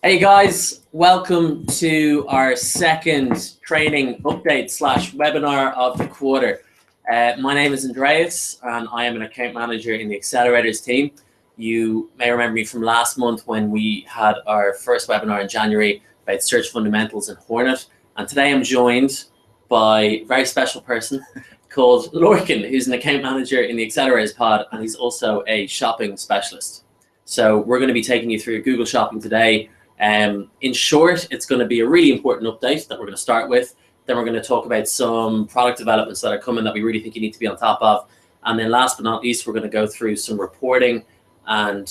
Hey guys, welcome to our second training update / webinar of the quarter. My name is Andreas and I am an account manager in the Accelerators team. You may remember me from last month when we had our first webinar in January about search fundamentals in Hornet. And today I'm joined by a very special person called Lorcan, who's an account manager in the Accelerators pod, and he's also a shopping specialist. So we're going to be taking you through Google Shopping today. In short, it's going to be a really important update that we're going to start with. Then we're going to talk about some product developments that are coming that we really think you need to be on top of. And then last but not least, we're going to go through some reporting and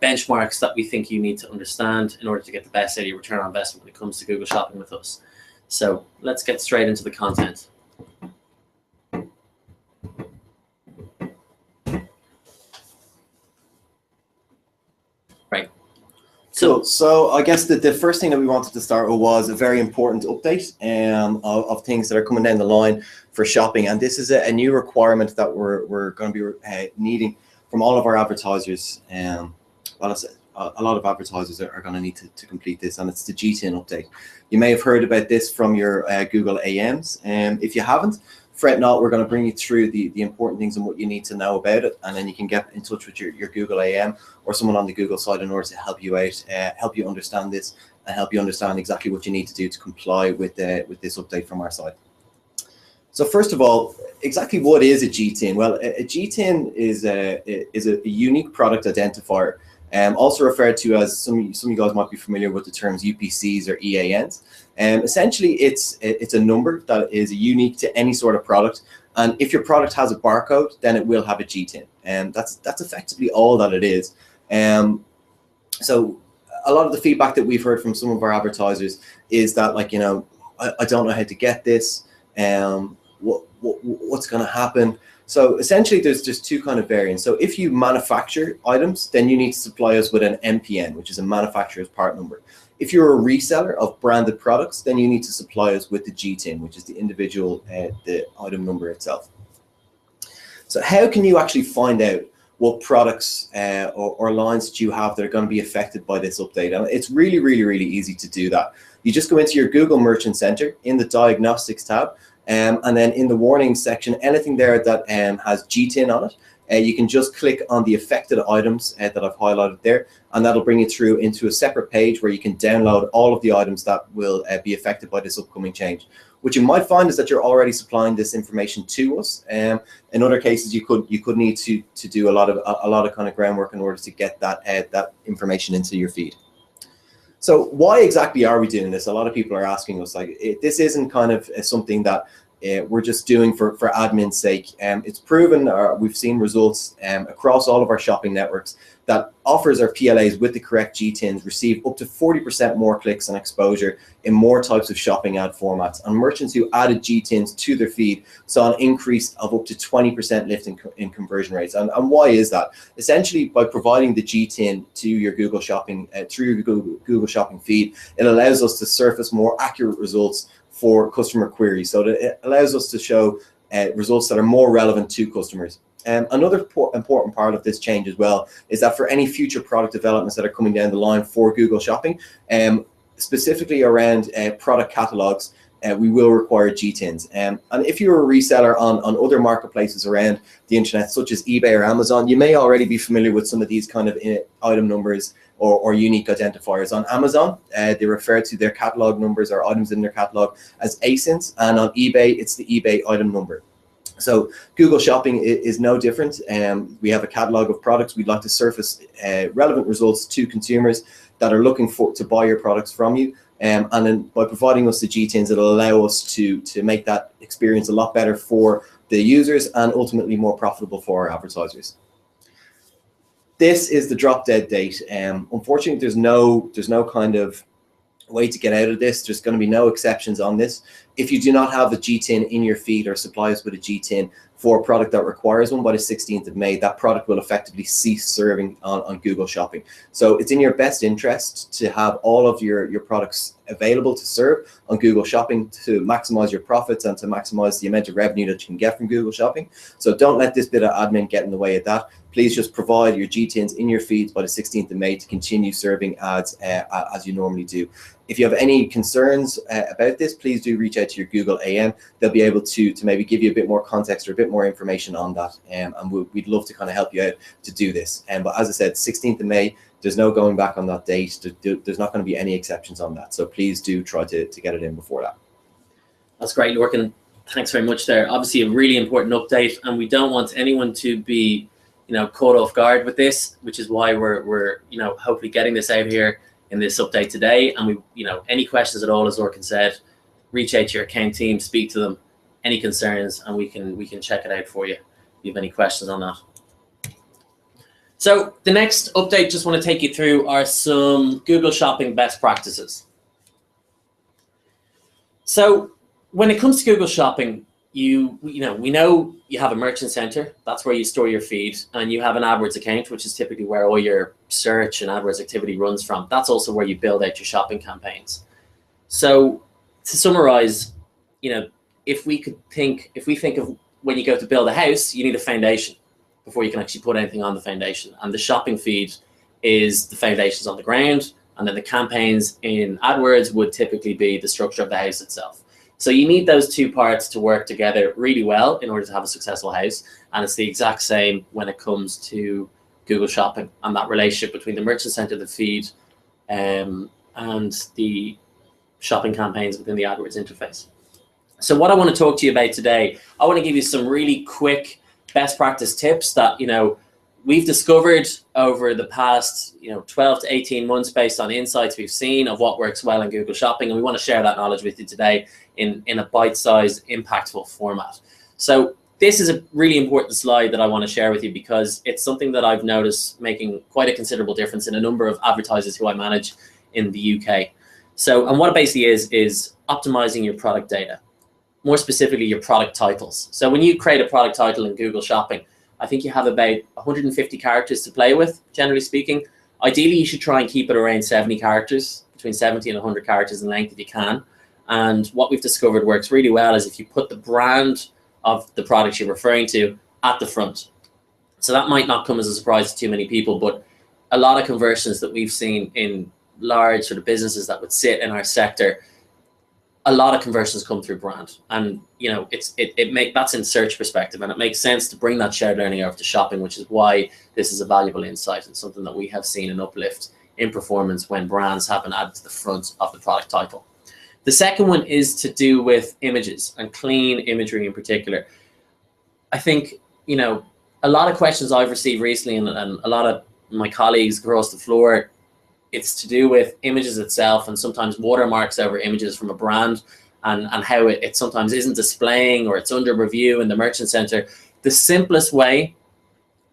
benchmarks that we think you need to understand in order to get the best out of your return on investment when it comes to Google Shopping with us. So let's get straight into the content. Right. So I guess the first thing that we wanted to start with was a very important update of things that are coming down the line for shopping. And this is a new requirement that we're going to be needing from all of our advertisers. Well, a lot of advertisers are going to need to complete this, and it's the GTN update. You may have heard about this from your Google AMs. If you haven't, fret not, we're going to bring you through the important things and what you need to know about it, and then you can get in touch with your Google AM or someone on the Google side in order to help you out, help you understand this, and help you understand exactly what you need to do to comply with this update from our side. So first of all, exactly what is a GTN? Well, a GTN is a unique product identifier, also referred to as, some of you guys might be familiar with the terms UPCs or EANs. Essentially, it's a number that is unique to any sort of product, and if your product has a barcode, then it will have a GTN, and that's effectively all that it is. So a lot of the feedback that we've heard from some of our advertisers is that, like, I don't know how to get this, what's going to happen. So essentially, there's just two kind of variants. So if you manufacture items, then you need to supply us with an MPN, which is a manufacturer's part number. If you're a reseller of branded products, then you need to supply us with the GTN, which is the individual, the item number itself. So how can you actually find out what products or lines that you have that are going to be affected by this update? And it's really, really, really easy to do that. You just go into your Google Merchant Center in the Diagnostics tab, and then in the warnings section, anything there that has GTN on it, you can just click on the affected items that I've highlighted there, and that'll bring you through into a separate page where you can download all of the items that will be affected by this upcoming change. What you might find is that you're already supplying this information to us. In other cases, you could need to do a lot of kind of groundwork in order to get that information into your feed. So why exactly are we doing this? A lot of people are asking us, like, this isn't kind of something that we're just doing for admin's sake. It's proven, we've seen results across all of our shopping networks that offers our PLAs with the correct GTNs receive up to 40% more clicks and exposure in more types of shopping ad formats. And merchants who added GTNs to their feed saw an increase of up to 20% lift in conversion rates. And why is that? Essentially, by providing the GTN to your Google Shopping, through your Google Shopping feed, it allows us to surface more accurate results for customer queries. So that it allows us to show results that are more relevant to customers. Another important part of this change as well is that for any future product developments that are coming down the line for Google Shopping, specifically around product catalogs, we will require GTNs. And if you're a reseller on other marketplaces around the internet, such as eBay or Amazon, you may already be familiar with some of these kind of item numbers or unique identifiers. On Amazon, they refer to their catalog numbers or items in their catalog as ASINs, and on eBay, it's the eBay item number. So Google Shopping is no different. We have a catalog of products. We'd like to surface relevant results to consumers that are looking to buy your products from you. And then by providing us the GTNs, it'll allow us to make that experience a lot better for the users and ultimately more profitable for our advertisers. This is the drop dead date. Unfortunately, there's no kind of way to get out of this. There's going to be no exceptions on this. If you do not have the GTN in your feed or supply us with a GTN for a product that requires one by the 16th of May, that product will effectively cease serving on Google Shopping. So it's in your best interest to have all of your products available to serve on Google Shopping to maximize your profits and to maximize the amount of revenue that you can get from Google Shopping. So don't let this bit of admin get in the way of that. please just provide your GTINs in your feeds by the 16th of May to continue serving ads as you normally do. If you have any concerns about this, please do reach out to your Google AM. They'll be able to maybe give you a bit more context or a bit more information on that. And we'd love to kind of help you out to do this. But as I said, 16th of May, there's no going back on that date. There's not going to be any exceptions on that. So please do try to get it in before that. That's great, Lorcan. Thanks very much there. Obviously a really important update, and we don't want anyone to be, caught off guard with this, which is why we're hopefully getting this out here in this update today. And we, any questions at all, as Lorcan said, reach out to your account team, speak to them, any concerns, and we can check it out for you if you have any questions on that. So the next update, just want to take you through are some Google Shopping best practices. So when it comes to Google Shopping, we know you have a merchant center. That's where you store your feed, and you have an AdWords account, which is typically where all your search and AdWords activity runs from. That's also where you build out your shopping campaigns. So to summarize, if we think of when you go to build a house, you need a foundation before you can actually put anything on the foundation. And the shopping feed is the foundations on the ground, and then the campaigns in AdWords would typically be the structure of the house itself. So you need those two parts to work together really well in order to have a successful house. And it's the exact same when it comes to Google Shopping and that relationship between the merchant center, the feed, and the shopping campaigns within the AdWords interface. So what I want to talk to you about today, I want to give you some really quick best practice tips that, we've discovered over the past 12 to 18 months based on insights we've seen of what works well in Google Shopping, and we want to share that knowledge with you today in a bite-sized, impactful format. So this is a really important slide that I want to share with you because it's something that I've noticed making quite a considerable difference in a number of advertisers who I manage in the UK. So, and what it basically is optimizing your product data, more specifically your product titles. So when you create a product title in Google Shopping, I think you have about 150 characters to play with, generally speaking. Ideally, you should try and keep it around 70 characters, between 70 and 100 characters in length if you can. And what we've discovered works really well is if you put the brand of the product you're referring to at the front. So that might not come as a surprise to too many people, but a lot of conversions that we've seen in large sort of businesses that would sit in our sector, a lot of conversions come through brand, and that's in search perspective, and it makes sense to bring that shared learning over to shopping, which is why this is a valuable insight and something that we have seen an uplift in performance when brands have been added to the front of the product title. The second one is to do with images and clean imagery in particular. I think a lot of questions I've received recently, and a lot of my colleagues across the floor, it's to do with images itself and sometimes watermarks over images from a brand and how it sometimes isn't displaying or it's under review in the merchant center. The simplest way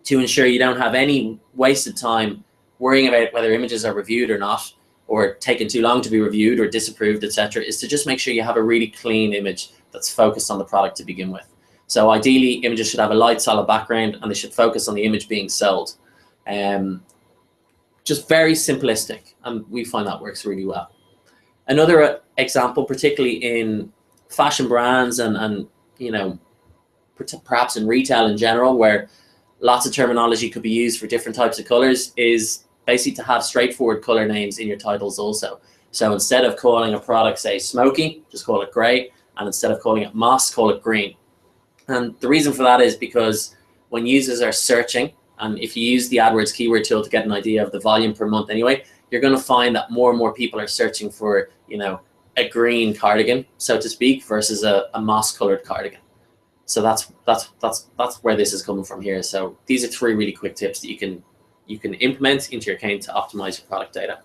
to ensure you don't have any wasted time worrying about whether images are reviewed or not, or taking too long to be reviewed or disapproved, etc., is to just make sure you have a really clean image that's focused on the product to begin with. So ideally, images should have a light, solid background, and they should focus on the image being sold. Just very simplistic, and we find that works really well. Another example, particularly in fashion brands and perhaps in retail in general, where lots of terminology could be used for different types of colors, is basically to have straightforward color names in your titles also. So instead of calling a product, say, smoky, just call it gray, and instead of calling it moss, call it green. And the reason for that is because when users are searching, and if you use the AdWords keyword tool to get an idea of the volume per month anyway, you're going to find that more and more people are searching for, a green cardigan, so to speak, versus a moss-colored cardigan. So that's where this is coming from here. So these are 3 really quick tips that you can implement into your account to optimize your product data.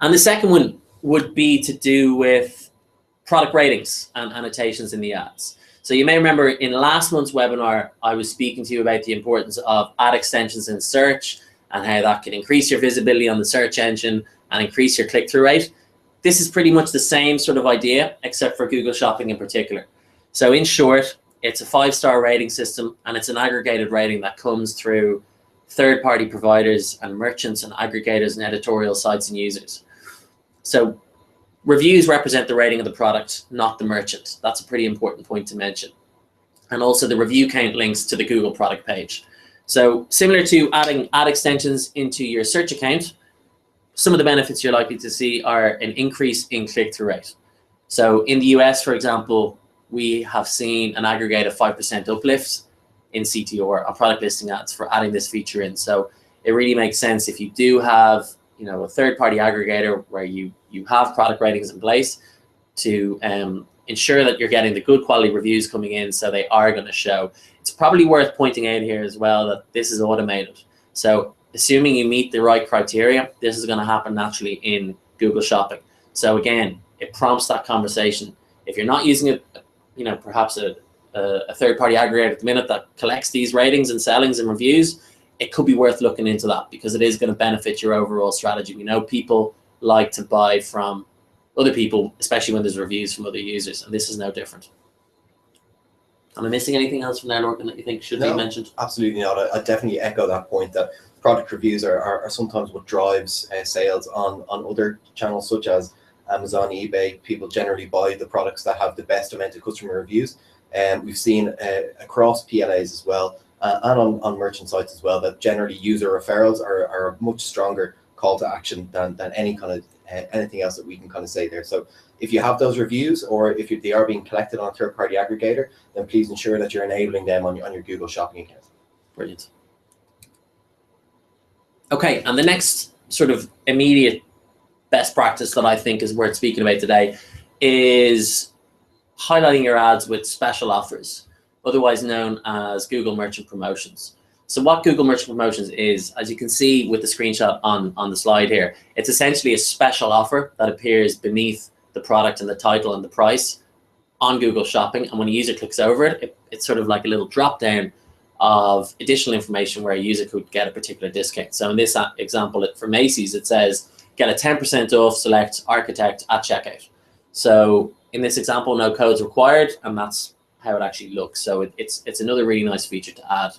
And the second one would be to do with product ratings and annotations in the ads. So you may remember in last month's webinar, I was speaking to you about the importance of ad extensions in search and how that can increase your visibility on the search engine and increase your click-through rate. This is pretty much the same sort of idea, except for Google Shopping in particular. So in short, it's a 5-star rating system, and it's an aggregated rating that comes through third-party providers and merchants and aggregators and editorial sites and users. So reviews represent the rating of the product, not the merchant. That's a pretty important point to mention. And also the review count links to the Google product page. So similar to adding ad extensions into your search account, some of the benefits you're likely to see are an increase in click-through rate. So in the US, for example, we have seen an aggregated 5% uplift in CTR on product listing ads for adding this feature in. So it really makes sense if you do have, you know, a third-party aggregator where you have product ratings in place to ensure that you're getting the good quality reviews coming in, so they are going to show. It's probably worth pointing out here as well that this is automated. So assuming you meet the right criteria, this is going to happen naturally in Google Shopping. So again, it prompts that conversation. If you're not using it, you know, perhaps a third-party aggregator at the minute that collects these ratings and sellings and reviews, it could be worth looking into that because it is going to benefit your overall strategy. We know people like to buy from other people, especially when there's reviews from other users, and this is no different. Am I missing anything else from there, Lorcan, that you think should be mentioned? Absolutely not. I definitely echo that point that product reviews are sometimes what drives sales on other channels such as Amazon, eBay. People generally buy the products that have the best amount of customer reviews. We've seen across PLAs as well and on merchant sites as well that generally user referrals are a much stronger call to action than any kind of anything else that we can kind of say there. So if you have those reviews or if they are being collected on a third-party aggregator, then please ensure that you're enabling them on your Google Shopping account. Brilliant. Okay, and the next sort of immediate best practice that I think is worth speaking about today is highlighting your ads with special offers, otherwise known as Google Merchant Promotions. So what Google Merchant Promotions is, as you can see with the screenshot on the slide here, it's essentially a special offer that appears beneath the product and the title and the price on Google Shopping. And when a user clicks over it, it's sort of like a little drop down of additional information where a user could get a particular discount. So in this example for Macy's, it says, get a 10% off select architect at checkout. So in this example, no codes required, and that's how it actually looks. So it's another really nice feature to add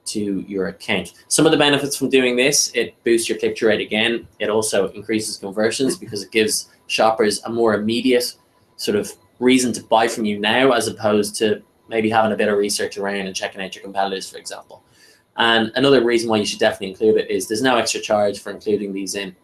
to your account. Some of the benefits from doing this, it boosts your click-through rate again. It also increases conversions because it gives shoppers a more immediate sort of reason to buy from you now, as opposed to maybe having a bit of research around and checking out your competitors, for example. And another reason why you should definitely include it is there's no extra charge for including these in.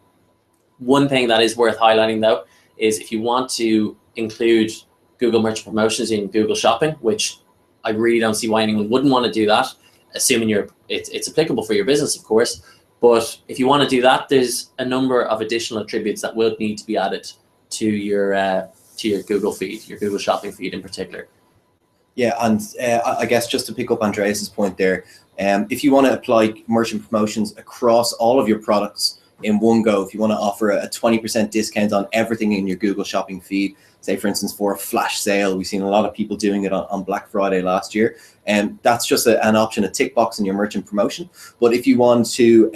One thing that is worth highlighting though, is if you want to include Google Merchant Promotions in Google Shopping, which I really don't see why anyone wouldn't want to do that, assuming it's applicable for your business, of course. But if you want to do that, there's a number of additional attributes that will need to be added to your Google feed, your Google Shopping feed in particular. Yeah, and I guess just to pick up Andreas's point there, if you want to apply merchant promotions across all of your products in one go, if you want to offer a 20% discount on everything in your Google Shopping feed, say for instance for a flash sale, we've seen a lot of people doing it on Black Friday last year, and that's just an option, a tick box in your merchant promotion. But if you want to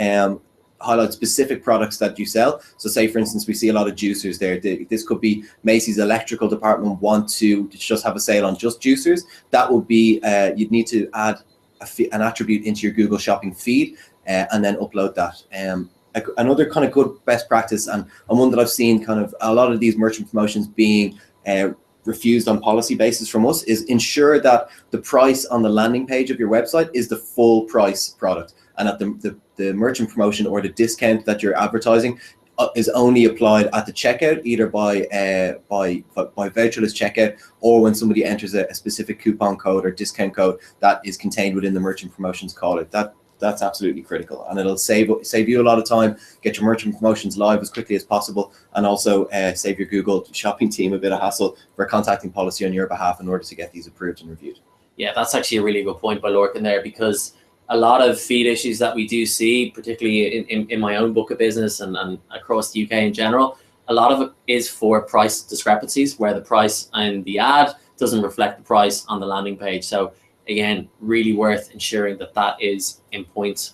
highlight specific products that you sell, so say for instance we see a lot of juicers there, this could be Macy's electrical department want to just have a sale on just juicers, that would be you'd need to add an attribute into your Google Shopping feed and then upload that. Another kind of good best practice, and one that I've seen kind of a lot of these merchant promotions being refused on policy basis from us, is ensure that the price on the landing page of your website is the full price product, and that the merchant promotion or the discount that you're advertising is only applied at the checkout, either by voucherless checkout, or when somebody enters a specific coupon code or discount code that is contained within the merchant promotions caller. That's absolutely critical, and it'll save you a lot of time, get your merchant promotions live as quickly as possible, and also save your Google Shopping team a bit of hassle for contacting policy on your behalf in order to get these approved and reviewed. Yeah, that's actually a really good point by Lorcan there, because a lot of feed issues that we do see, particularly in my own book of business and across the UK in general, a lot of it is for price discrepancies where the price in the ad doesn't reflect the price on the landing page. So again, really worth ensuring that that is in point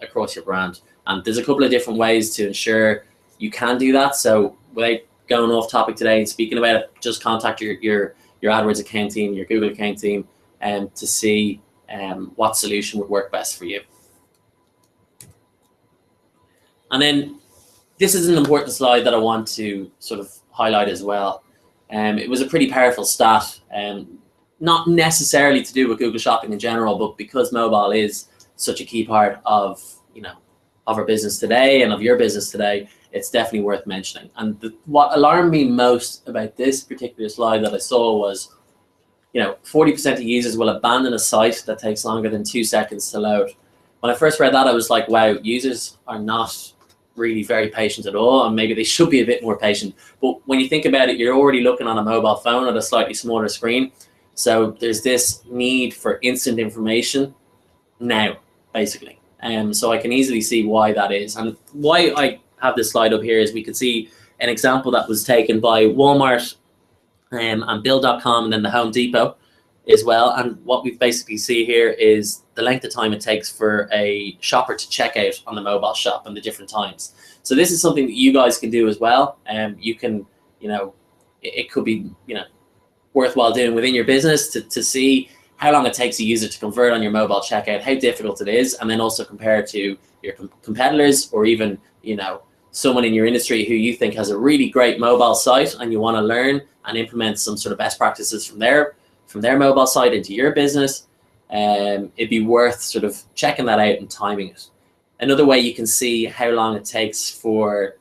across your brand. And there's a couple of different ways to ensure you can do that. So without going off topic today and speaking about it, just contact your AdWords account team, your Google account team, to see what solution would work best for you. And then this is an important slide that I want to sort of highlight as well. It was a pretty powerful stat, not necessarily to do with Google Shopping in general, but because mobile is such a key part of, of our business today and of your business today, it's definitely worth mentioning. And what alarmed me most about this particular slide that I saw was, 40% of users will abandon a site that takes longer than 2 seconds to load. When I first read that, I was like, wow, users are not really very patient at all, and maybe they should be a bit more patient. But when you think about it, you're already looking on a mobile phone at a slightly smaller screen. So there's this need for instant information now, basically. So I can easily see why that is. And why I have this slide up here is we could see an example that was taken by Walmart and Bill.com and then the Home Depot as well. And what we basically see here is the length of time it takes for a shopper to check out on the mobile shop and the different times. So this is something that you guys can do as well. You can, it could be, worthwhile doing within your business to see how long it takes a user to convert on your mobile checkout, how difficult it is, and then also compare it to your competitors, or even, someone in your industry who you think has a really great mobile site and you want to learn and implement some sort of best practices from their mobile site into your business. It'd be worth sort of checking that out and timing it. Another way you can see how long it takes for,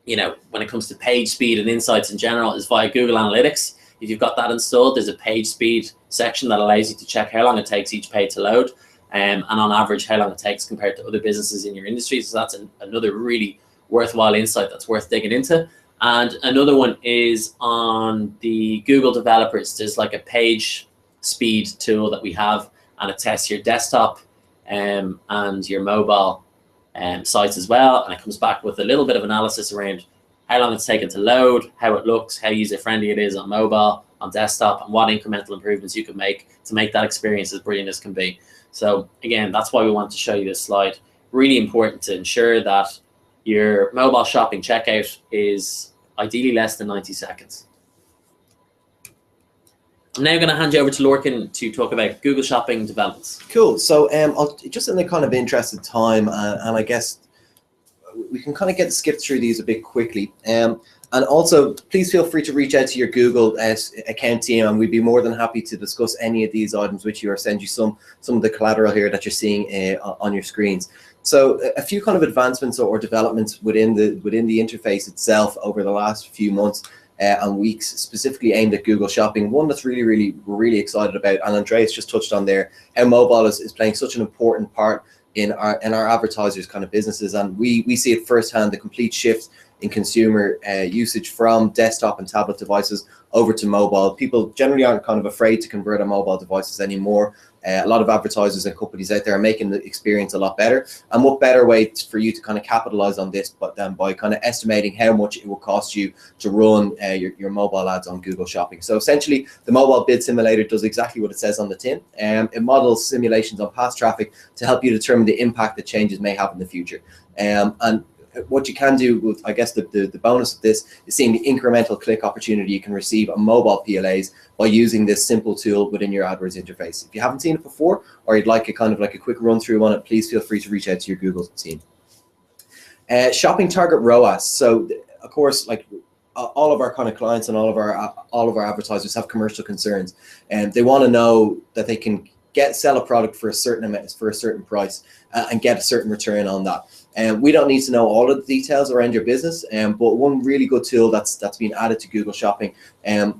when it comes to page speed and insights in general, is via Google Analytics. If you've got that installed, there's a page speed section that allows you to check how long it takes each page to load, and on average how long it takes compared to other businesses in your industry. So that's another really worthwhile insight that's worth digging into. And another one is on the Google developers. There's like a page speed tool that we have, and it tests your desktop and your mobile sites as well, and it comes back with a little bit of analysis around how long it's taken to load, how it looks, how user-friendly it is on mobile, on desktop, and what incremental improvements you can make to make that experience as brilliant as can be. So again, that's why we want to show you this slide. Really important to ensure that your mobile shopping checkout is ideally less than 90 seconds. I'm now going to hand you over to Lorcan to talk about Google Shopping developments. Cool. So I'll just in the kind of interest of time, and I guess we can kind of skip through these a bit quickly. And also, please feel free to reach out to your Google account team, and we'd be more than happy to discuss any of these items with you, or send you some of the collateral here that you're seeing on your screens. So a few kind of advancements or developments within the interface itself over the last few months and weeks, specifically aimed at Google Shopping. One that's really excited about, and Andreas just touched on there, how mobile is playing such an important part in our advertisers' kind of businesses, and we see it firsthand, the complete shift in consumer usage from desktop and tablet devices over to mobile. People generally aren't kind of afraid to convert on mobile devices anymore. A lot of advertisers and companies out there are making the experience a lot better. And what better way for you to kind of capitalize on this but then by kind of estimating how much it will cost you to run your mobile ads on Google Shopping. So essentially, the mobile bid simulator does exactly what it says on the tin. It models simulations on past traffic to help you determine the impact that changes may have in the future. And what you can do with, I guess, the bonus of this is seeing the incremental click opportunity you can receive on mobile PLAs by using this simple tool within your AdWords interface. If you haven't seen it before, or you'd like a kind of like a quick run through on it, please feel free to reach out to your Google team. Shopping target ROAS. So of course, like all of our kind of clients and all of our advertisers have commercial concerns, and they want to know that they can sell a product for a certain amount, for a certain price, and get a certain return on that. And we don't need to know all of the details around your business, but one really good tool that's been added to Google Shopping,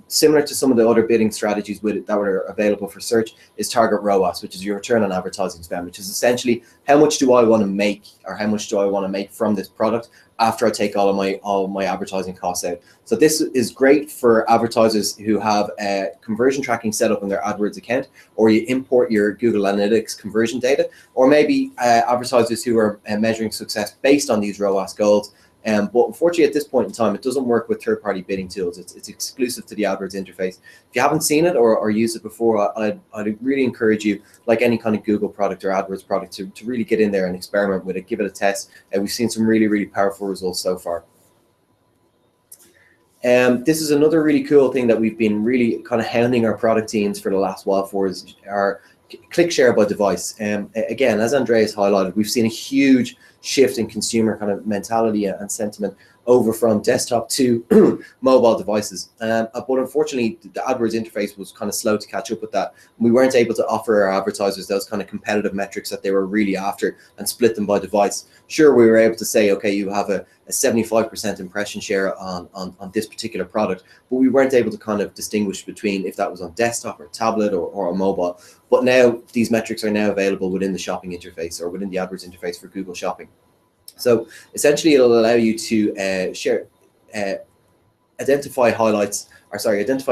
similar to some of the other bidding strategies that were available for search, is target ROAS, which is your return on advertising spend, which is essentially how much do I want to make, or how much do I want to make from this product after I take all of my advertising costs out. So this is great for advertisers who have conversion tracking set up in their AdWords account, or you import your Google Analytics conversion data, or maybe advertisers who are measuring success based on these ROAS goals. But unfortunately, at this point in time, it doesn't work with third-party bidding tools. It's exclusive to the AdWords interface. If you haven't seen it or used it before, I'd really encourage you, like any kind of Google product or AdWords product, to really get in there and experiment with it, give it a test. We've seen some really powerful results so far. This is another really cool thing that we've been really kind of hounding our product teams for the last while for, is our click share by device. Again, as Andreas highlighted, we've seen a huge shift in consumer kind of mentality and sentiment over from desktop to mobile devices. But unfortunately, the AdWords interface was kind of slow to catch up with that. We weren't able to offer our advertisers those kind of competitive metrics that they were really after and split them by device. Sure, we were able to say, okay, you have a 75% impression share on this particular product, but we weren't able to kind of distinguish between if that was on desktop or tablet or on mobile. But now these metrics are now available within the shopping interface or within the AdWords interface for Google Shopping. So essentially, it'll allow you to identify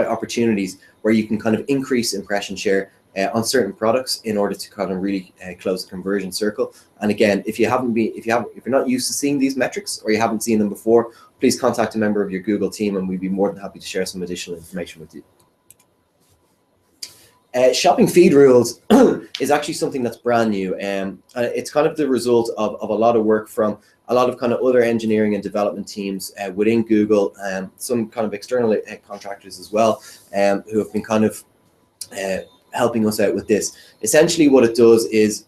opportunities where you can kind of increase impression share on certain products in order to kind of really close the conversion circle. And again, if you're not used to seeing these metrics or you haven't seen them before, please contact a member of your Google team, and we'd be more than happy to share some additional information with you. Shopping feed rules is actually something that's brand new. It's kind of the result of a lot of work from a lot of kind of other engineering and development teams within Google, some kind of external contractors as well, who have been kind of helping us out with this. Essentially what it does is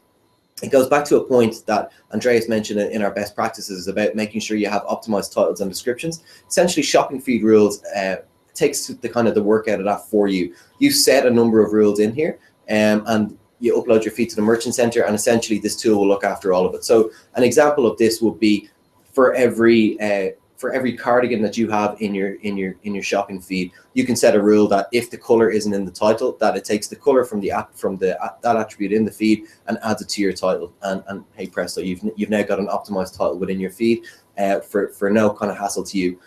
it goes back to a point that Andreas mentioned in our best practices about making sure you have optimized titles and descriptions. Essentially, shopping feed rules takes the kind of the work out of that for you. You set a number of rules in here, and you upload your feed to the merchant center, and essentially this tool will look after all of it. So an example of this would be for every cardigan that you have in your shopping feed, you can set a rule that if the color isn't in the title, that it takes the color from that attribute in the feed and adds it to your title. And hey presto, you've now got an optimized title within your feed for no kind of hassle to you.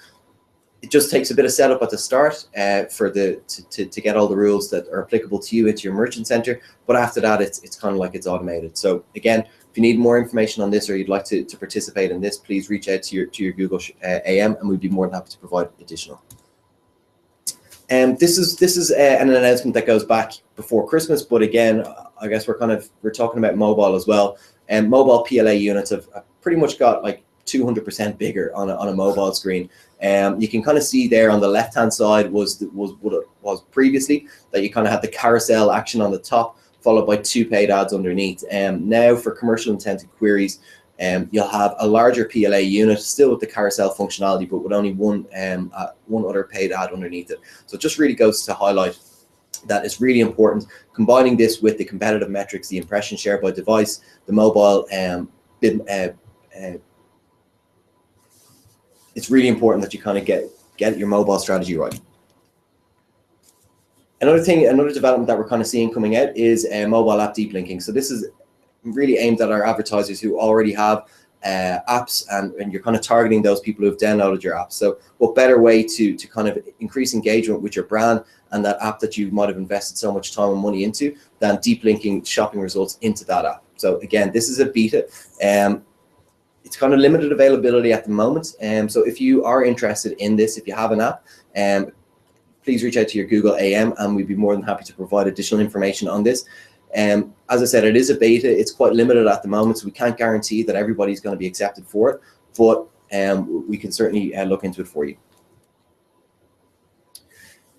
It just takes a bit of setup at the start to get all the rules that are applicable to you into your merchant center. But after that, it's kind of like it's automated. So again, if you need more information on this or you'd like to participate in this, please reach out to your Google AM, and we'd be more than happy to provide additional. This is an announcement that goes back before Christmas, but again, I guess we're talking about mobile as well. And mobile PLA units have pretty much got like 200% bigger on a mobile screen. You can kind of see there on the left hand side was what it was previously, that you kind of had the carousel action on the top followed by 2 paid ads underneath. Now for commercial intent queries, you'll have a larger PLA unit still with the carousel functionality, but with only one other paid ad underneath it. So it just really goes to highlight that it's really important combining this with the competitive metrics, the impression share by device, the mobile it's really important that you kind of get your mobile strategy right. Another development that we're kind of seeing coming out is mobile app deep linking. So this is really aimed at our advertisers who already have apps, and you're kind of targeting those people who have downloaded your app. So what better way to kind of increase engagement with your brand and that app that you might have invested so much time and money into than deep linking shopping results into that app. So again, this is a beta. It's kind of limited availability at the moment. So if you are interested in this, if you have an app, please reach out to your Google AM, and we'd be more than happy to provide additional information on this. As I said, it is a beta. It's quite limited at the moment, so we can't guarantee that everybody's going to be accepted for it, but we can certainly look into it for you.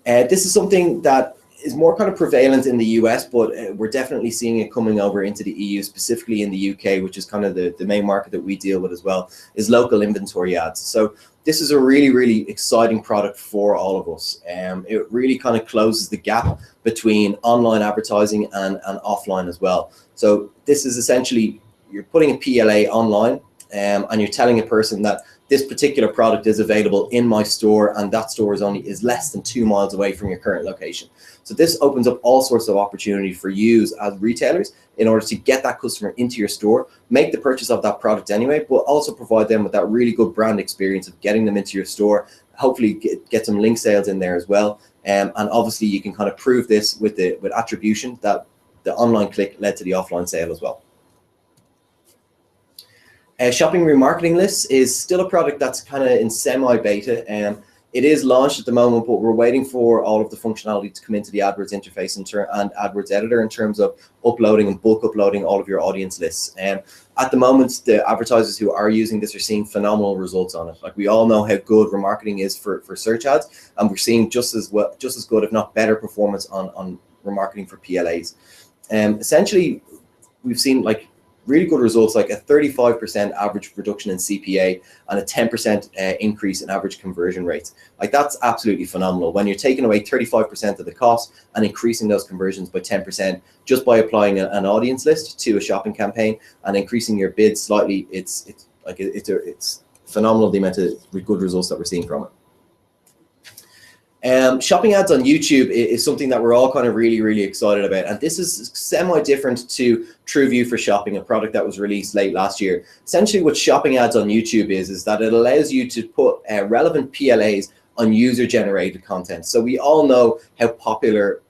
This is something that is more kind of prevalent in the US, but we're definitely seeing it coming over into the EU, specifically in the UK, which is kind of the main market that we deal with as well, is local inventory ads. So this is a really, really exciting product for all of us. It really kind of closes the gap between online advertising and offline as well. So this is essentially, you're putting a PLA online, and you're telling a person that this particular product is available in my store, and that store is less than 2 miles away from your current location. So this opens up all sorts of opportunity for you as retailers in order to get that customer into your store, make the purchase of that product anyway, but also provide them with that really good brand experience of getting them into your store, hopefully get some link sales in there as well. And obviously you can kind of prove this with attribution that the online click led to the offline sale as well. Shopping remarketing lists is still a product that's kind of in semi-beta. It is launched at the moment, but we're waiting for all of the functionality to come into the AdWords interface and AdWords editor in terms of uploading and bulk uploading all of your audience lists. At the moment, the advertisers who are using this are seeing phenomenal results on it. Like, we all know how good remarketing is for search ads, and we're seeing just as good, if not better, performance on remarketing for PLAs. Essentially, we've seen like really good results, like a 35% average reduction in CPA and a 10% increase in average conversion rates. Like, that's absolutely phenomenal. When you're taking away 35% of the cost and increasing those conversions by 10% just by applying an audience list to a shopping campaign and increasing your bids slightly, it's phenomenal, the amount of good results that we're seeing from it. Shopping ads on YouTube is something that we're all kind of really excited about, and this is semi-different to TrueView for Shopping, a product that was released late last year. Essentially, what shopping ads on YouTube is that it allows you to put relevant PLAs on user-generated content. So we all know how popular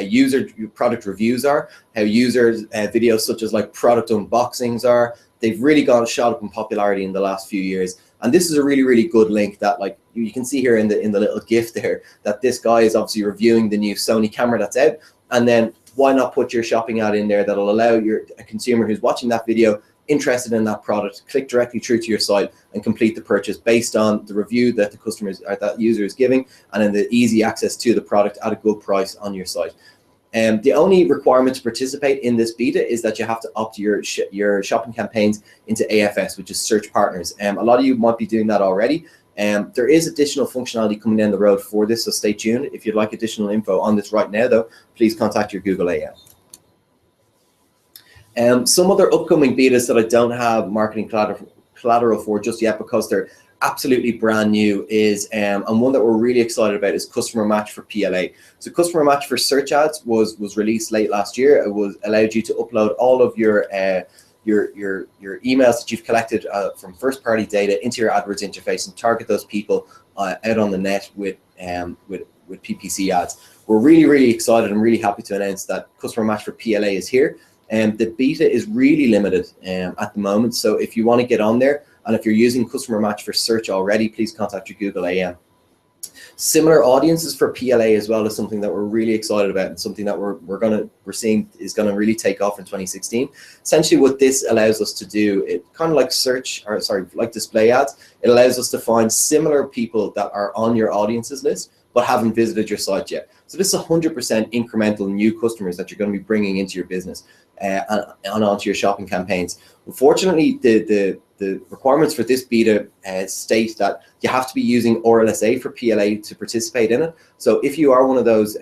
user product reviews are, how users videos such as like product unboxings are. They've really shot up in popularity in the last few years. And this is a really good link that, like, you can see here in the little GIF there, that this guy is obviously reviewing the new Sony camera that's out. And then why not put your shopping ad in there that'll allow a consumer who's watching that video, interested in that product, click directly through to your site and complete the purchase based on the review that the customers or that user is giving, and then the easy access to the product at a good price on your site. The only requirement to participate in this beta is that you have to opt your shopping campaigns into AFS, which is Search Partners. A lot of you might be doing that already. There is additional functionality coming down the road for this, so stay tuned. If you'd like additional info on this right now, though, please contact your Google AM. Some other upcoming betas that I don't have marketing collateral for just yet because they're absolutely brand new is, and one that we're really excited about, is Customer Match for PLA. So Customer Match for search ads was released late last year. It allowed you to upload all of your emails that you've collected from first-party data into your AdWords interface and target those people out on the net with PPC ads. We're really excited and really happy to announce that Customer Match for PLA is here. The beta is really limited at the moment. So if you want to get on there, and if you're using Customer Match for search already, please contact your Google AM. Similar audiences for PLA as well is something that we're really excited about, and something that we're seeing is gonna really take off in 2016. Essentially, what this allows us to do, it kind of like like display ads. It allows us to find similar people that are on your audiences list but haven't visited your site yet. So this is 100% incremental new customers that you're going to be bringing into your business and onto your shopping campaigns. Unfortunately, the requirements for this beta state that you have to be using RLSA for PLA to participate in it. So if you are one of those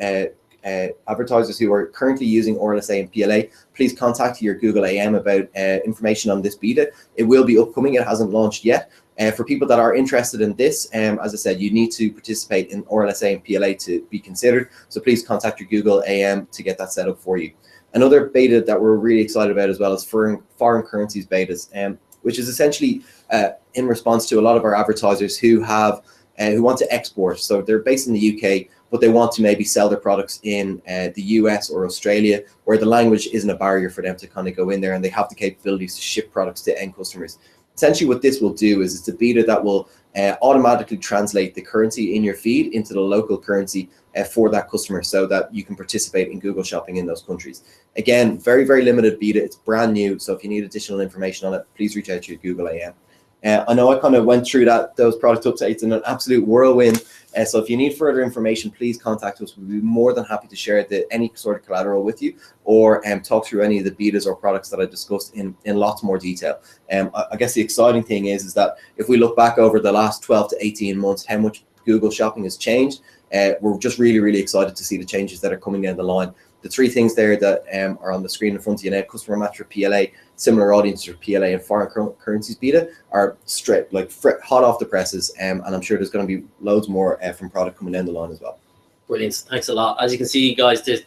advertisers who are currently using RLSA and PLA, please contact your Google AM about information on this beta. It will be upcoming. It hasn't launched yet. For people that are interested in this, as I said, you need to participate in RLSA and PLA to be considered. So please contact your Google AM to get that set up for you. Another beta that we're really excited about as well is foreign currencies betas, which is essentially in response to a lot of our advertisers who want to export. So they're based in the UK, but they want to maybe sell their products in the US or Australia, where the language isn't a barrier for them to kind of go in there, and they have the capabilities to ship products to end customers. Essentially, what this will do is it's a beta that will automatically translate the currency in your feed into the local currency for that customer, so that you can participate in Google Shopping in those countries. Again, very limited beta. It's brand new, so if you need additional information on it, please reach out to your Google AM. I know I kind of went through those product updates in an absolute whirlwind. So if you need further information, please contact us. We'll be more than happy to share any sort of collateral with you, or talk through any of the betas or products that I discussed in lots more detail. I guess the exciting thing is that if we look back over the last 12 to 18 months, how much Google Shopping has changed, we're just really excited to see the changes that are coming down the line. The three things there that are on the screen in front of you now: Customer Match for PLA, similar audiences for PLA, and foreign currencies beta are straight, like hot off the presses, and I'm sure there's going to be loads more from product coming down the line as well. Brilliant, thanks a lot. As you can see, guys, there's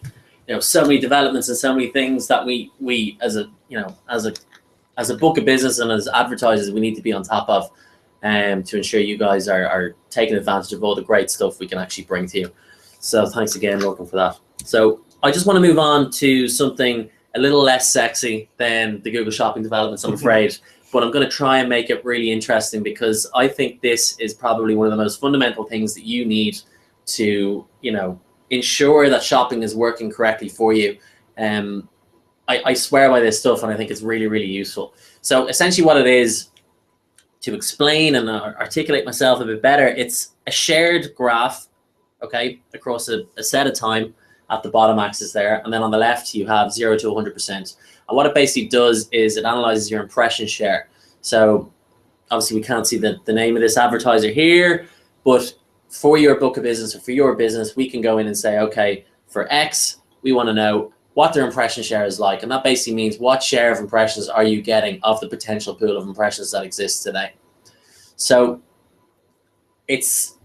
so many developments and so many things that we as a book of business and as advertisers we need to be on top of, to ensure you guys are taking advantage of all the great stuff we can actually bring to you. So thanks again, welcome for that. So I just want to move on to something a little less sexy than the Google Shopping developments, I'm afraid, but I'm going to try and make it really interesting, because I think this is probably one of the most fundamental things that you need to, ensure that shopping is working correctly for you. I swear by this stuff, and I think it's really useful. So essentially what it is, to explain and articulate myself a bit better, it's a shared graph, okay, across a set of time, at the bottom axis there. And then on the left, you have 0 to 100%. And what it basically does is it analyzes your impression share. So obviously we can't see the name of this advertiser here, but for your book of business or for your business, we can go in and say, okay, for X, we want to know what their impression share is like. And that basically means what share of impressions are you getting of the potential pool of impressions that exists today. So it's,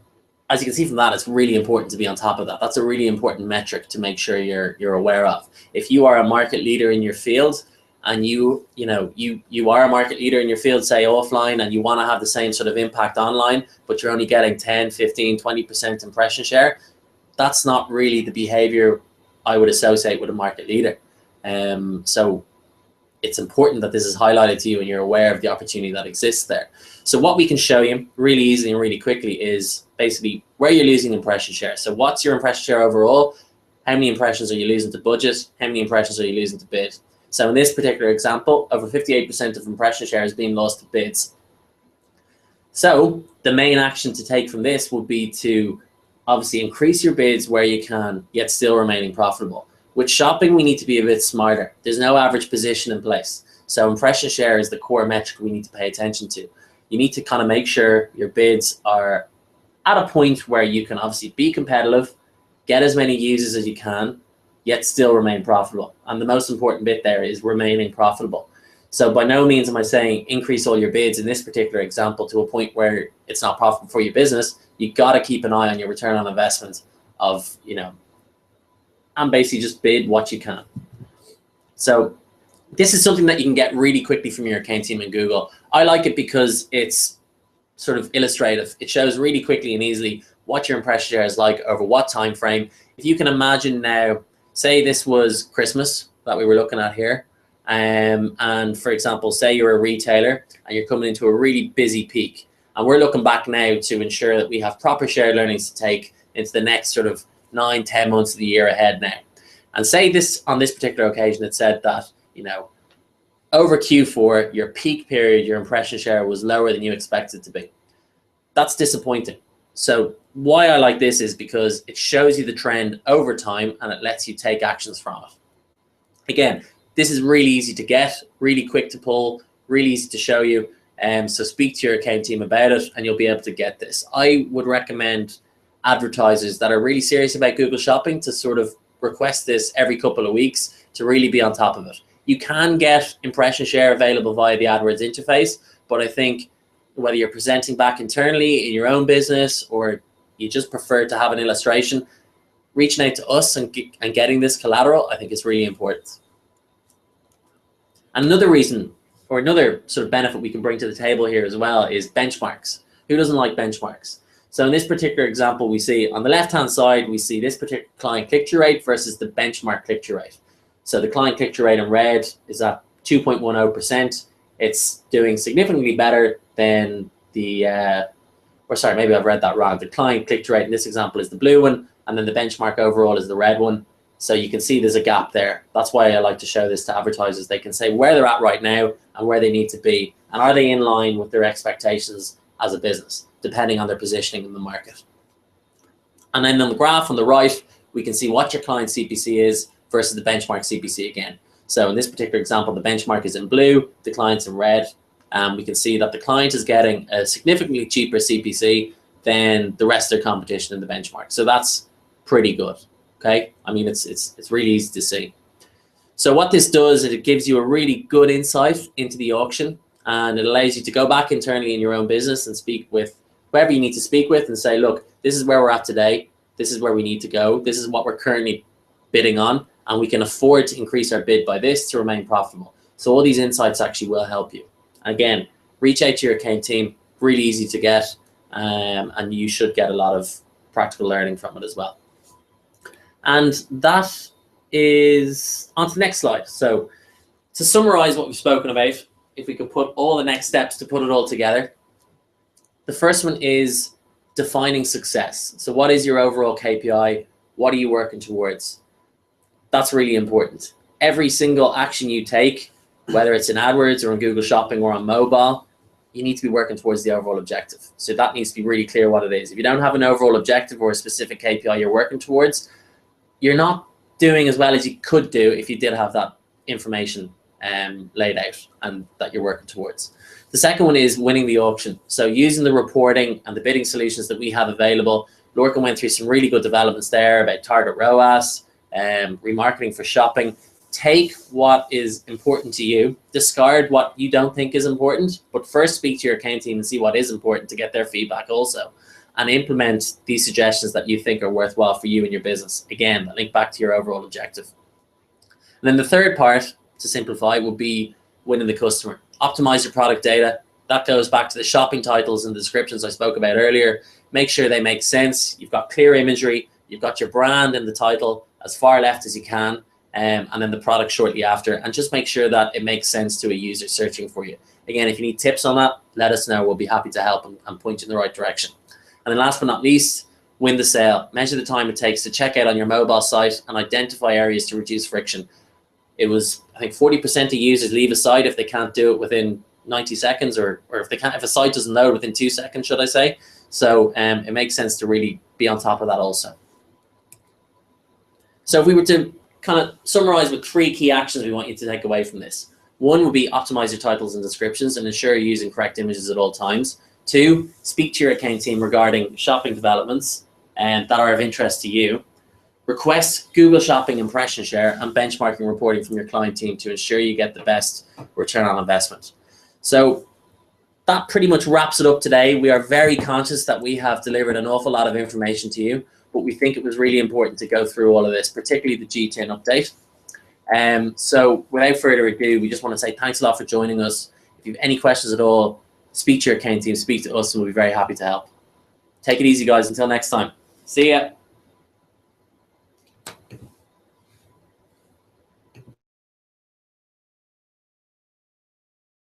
as you can see from that, it's really important to be on top of that. That's a really important metric to make sure you're aware of. If you are a market leader in your field and you are a market leader in your field, say offline, and you want to have the same sort of impact online, but you're only getting 10, 15, 20% impression share, that's not really the behavior I would associate with a market leader. So it's important that this is highlighted to you and you're aware of the opportunity that exists there. So what we can show you really easily and really quickly is basically where you're losing impression share. So what's your impression share overall? How many impressions are you losing to budget? How many impressions are you losing to bid? So in this particular example, over 58% of impression share is being lost to bids. So the main action to take from this would be to obviously increase your bids where you can, yet still remaining profitable. With shopping, we need to be a bit smarter. There's no average position in place. So impression share is the core metric we need to pay attention to. You need to kind of make sure your bids are at a point where you can obviously be competitive, get as many users as you can, yet still remain profitable. And the most important bit there is remaining profitable. So by no means am I saying increase all your bids in this particular example to a point where it's not profitable for your business. You got to keep an eye on your return on investment of, and basically just bid what you can. So this is something that you can get really quickly from your account team in Google. I like it because it's sort of illustrative. It shows really quickly and easily what your impression share is like over what time frame. If you can imagine now, say this was Christmas that we were looking at here. And for example, say you're a retailer and you're coming into a really busy peak. And we're looking back now to ensure that we have proper shared learnings to take into the next sort of 9, 10 months of the year ahead now. And say this, on this particular occasion, it said that, over Q4, your peak period, your impression share was lower than you expected to be. That's disappointing. So why I like this is because it shows you the trend over time and it lets you take actions from it. Again, this is really easy to get, really quick to pull, really easy to show you. So speak to your account team about it and you'll be able to get this. I would recommend advertisers that are really serious about Google Shopping to sort of request this every couple of weeks to really be on top of it. You can get impression share available via the AdWords interface, but I think whether you're presenting back internally in your own business or you just prefer to have an illustration, reaching out to us and getting this collateral, I think is really important. And another reason, or another sort of benefit we can bring to the table here as well, is benchmarks. Who doesn't like benchmarks? So in this particular example, we see on the left-hand side, we see this particular client click-through rate versus the benchmark click-through rate. So the client click-through rate in red is at 2.10%. It's doing significantly better than the, or sorry, maybe I've read that wrong. The client click-through rate in this example is the blue one, and then the benchmark overall is the red one. So you can see there's a gap there. That's why I like to show this to advertisers. They can say where they're at right now and where they need to be, and are they in line with their expectations as a business, depending on their positioning in the market. And then on the graph on the right, we can see what your client CPC is versus the benchmark CPC again. So in this particular example, the benchmark is in blue, the client's in red. We can see that the client is getting a significantly cheaper CPC than the rest of their competition in the benchmark. So that's pretty good, okay? I mean, it's really easy to see. So what this does is it gives you a really good insight into the auction, and it allows you to go back internally in your own business and speak with whoever you need to speak with and say, look, this is where we're at today. This is where we need to go. This is what we're currently bidding on, and we can afford to increase our bid by this to remain profitable. So all these insights actually will help you. Again, reach out to your account team, really easy to get, and you should get a lot of practical learning from it as well. And that is on to the next slide. So to summarize what we've spoken about, if we could put all the next steps to put it all together, the first one is defining success. So what is your overall KPI? What are you working towards? That's really important. Every single action you take, whether it's in AdWords or in Google Shopping or on mobile, you need to be working towards the overall objective. So that needs to be really clear what it is. If you don't have an overall objective or a specific KPI you're working towards, you're not doing as well as you could do if you did have that information laid out and that you're working towards. The second one is winning the auction. So using the reporting and the bidding solutions that we have available, Lorcan went through some really good developments there about target ROAS, remarketing for shopping. Take what is important to you, discard what you don't think is important, but first speak to your account team and see what is important to get their feedback also, and implement these suggestions that you think are worthwhile for you and your business. Again, that link back to your overall objective. And then the third part, to simplify, would be winning the customer. Optimize your product data. That goes back to the shopping titles and the descriptions I spoke about earlier. Make sure they make sense. You've got clear imagery. You've got your brand in the title as far left as you can, and then the product shortly after. And just make sure that it makes sense to a user searching for you. Again, if you need tips on that, let us know. We'll be happy to help and point you in the right direction. And then last but not least, win the sale. Measure the time it takes to check out on your mobile site and identify areas to reduce friction. It was, I think, 40% of users leave a site if they can't do it within 90 seconds, or if a site doesn't load within 2 seconds, should I say. So it makes sense to really be on top of that also. So if we were to kind of summarize with 3 key actions we want you to take away from this. 1 would be optimize your titles and descriptions and ensure you're using correct images at all times. 2, speak to your account team regarding shopping developments that are of interest to you. Request Google Shopping impression share and benchmarking reporting from your client team to ensure you get the best return on investment. So that pretty much wraps it up today. We are very conscious that we have delivered an awful lot of information to you, but we think it was really important to go through all of this, particularly the G10 update. So without further ado, we just want to say thanks a lot for joining us. If you have any questions at all, speak to your account team, speak to us, and we'll be very happy to help. Take it easy, guys. Until next time. See ya.